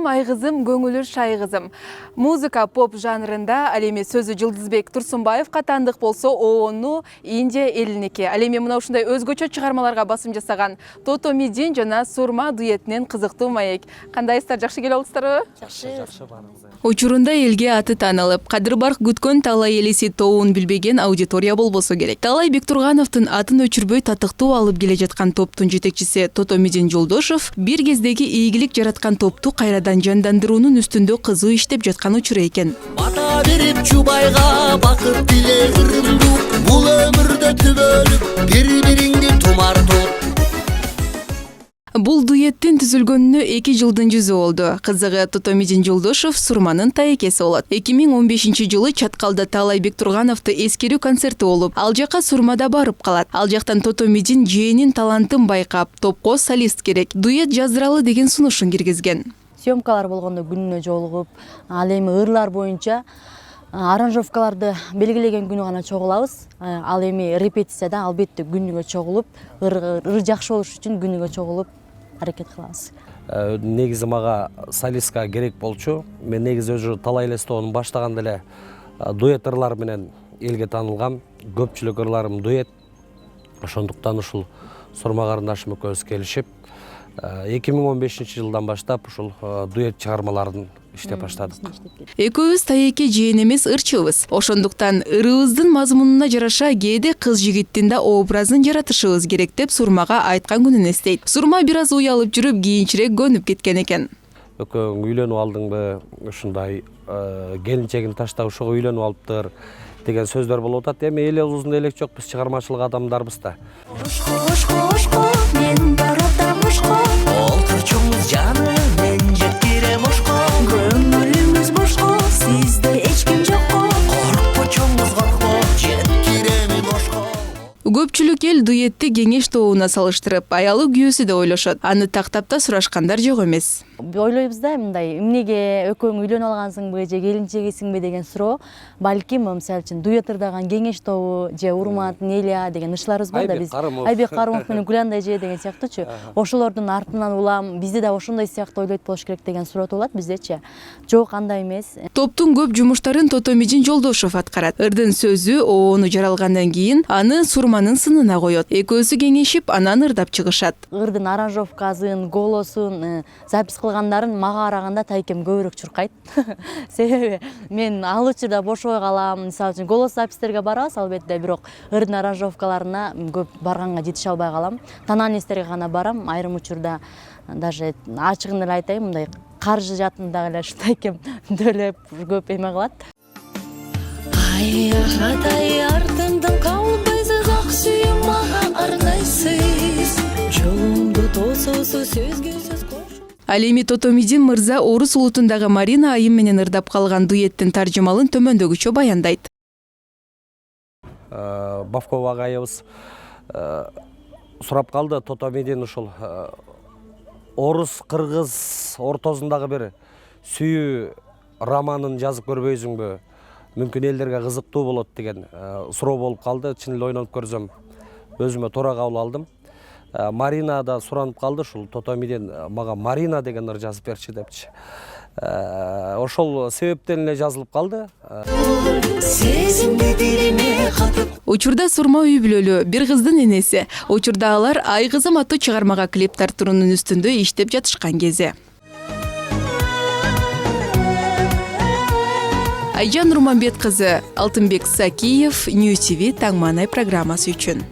Ай кызым, көңүлү шай кызым. Музыка поп жанрында ал эми сөзү Жылдызбек Турсунбаевка тандык болсо, ону Индия элиники. Ал эми мына ушундай өзгөчө чыгармаларга басым жасаган Тото Медин жана Сурма дуэтинен кызыктуу маек. Кандайсыздар, жакшы келип алыпсыздарбы? Жакшы барыңыздар. Учурунда элге аты таанылып, кадыр барк күткөн талай элеси тоонун билбеген аудитория болбосо керек. Талай Бектургановдун атын өчүрбөй татыктуу алып келе жаткан топтун жетекчиси Тото Медин Жолдошов бир кездеги ийгилик жараткан топту кайрадан жандандыруунун үстүндө кызуу иштеп жаткан учур экен. Бата берип Чубайга бакыт тиле ырымдуу, бул өмүрдө түбөлүп бири-бириңди тумартып. Бул дуэттин түзүлгөнүнө 2 жылдын жүзү болду. Кызыгы, Тото Медин Жолдошов Сурманын таекеси болот. 2015-жылы Чаткалда Талай Бектургановду эскерүү концерти болуп, ал жака Сурмада барып калат. Ал жактан Тото Медин жээнин талантын байкап, топко солист керек, дуэт жаздыралы деген сунушун киргизген. Съемкалар болгондо күнүнө жолугуп, ал эми ырлар боюнча аранжировкаларды белгилеген күнү гана чогулабыз. Ал эми репетицияда албетте күнүгө чогулуп, ыр жакшы болуш үчүн күнүгө чогулуп аракет кылабыз. Негизи мага солистка керек болчу. Мен негизи өзү талай элестоонун баштаганда эле дуэт ырлар менен элге таанылгам. Көпчүлүк ырларым дуэт. Ошондуктан ушул Сурма карындашым экөөбүз келишип 2015-жылдан баштап ушул дуэт чыгармаларын иштеп баштадык. Экөөбүз таеке жээн эмес ырчыбыз. Ошондуктан ырыбыздын мазмунуна жараша кээде кыз жигиттин да образын жаратышыбыз керек деп Сурмага айткан күнүн эстейт. Сурма бир аз уялып жүрүп кийинчерээк көнүп кеткен экен. Экөөң үйлөнүп алдыңбы, ушундай келинчегин таштап ошого үйлөнүп алыптыр деген сөздөр болуп атат. Эми эл улузунда элек жок, биз чыгармачылык адамдарбыз да. Мен баратам ошко, олтурчуңуз жаны, мен жеткирем ошко. Көңүлүңүз бошко, сизде эч ким жокко. Коркпочуңуз коркпо, жеткирем ошко. Көпчүлүк эл дуэтти кеңеш тобуна салыштырып, аялы күйөөсү деп ойлошот. Аны тактап да сурашкандар жок эмес. Ойлойбуз да, мындай эмнеге экөөң үйлөнүп алгансыңбы же келинчегисиңби деген суроо, балким мисалы үчүн дуэт ырдаган кеңеш тобу же Урмат, Неля деген ырчыларыбыз бар да, биз Айбек Карымов менен Гүландай эже деген сыяктуучу. Ошолордун артынан улам, бизди да ошондой сыяктуу ойлойт болуш керек деген суроо болот биздечи. Жок, андай эмес. Топтун көп жумуштарын Тото Медин Жолдошов аткарат. Ырдын сөзү, оону жаралгандан кийин аны Сурманын сынына коет. Экөөсү кеңешип, анан ырдап чыгышат. Ырдын аранжировкасын, голосун, запись кылгандарын мага караганда тайкем көбүрөөк чуркайт. Себеби мен ал учурда бошобой калам. Мисалы үчүн голос запистерге барабыз, албетте, бирок ырдын аранжировкаларына көп барганга жетише албай калам. Тананестерге гана барам. Айрым учурда даже ачыгын эле айтайын, мындай каржы жаатында эле тайкем төлөп көп эме кылат. Ай атай артымдан калбайсыз, ак сүйүм мага арнайсыз. Жолумду тососу сөзгө сөз кош. Ал эми Тото Медин мырза орус улутундагы Марина айым менен ырдап калган дуэттин таржымалын төмөндөгүчө баяндайт. Бавкова агайыбыз сурап калды, Тото Медин ушул орус кыргыз ортосундагы бир сүйүү романын жазып көрбөйсүңбү? Мүмкүн элдерге кызыктуу болот деген суроо болуп калды. Чын эле ойлонуп көрсөм, өзүмө туура кабыл алдым. Марина да суранып калды, ушул Тото Медин мага Марина деген ыр жазып берчи депчи. Ошол себептен эле жазылып калды. Сезимди дилиме катып. Учурда Сурма үй бүлөлүү, бир кыздын энеси. Учурда алар Ай кызым аттуу чыгармага клип тартуунун үстүндө иштеп жатышкан кези. Айжан Нурманбет кызы, Алтынбек Сакиев, Ньюс ТВ Таңманай программасы үчүн.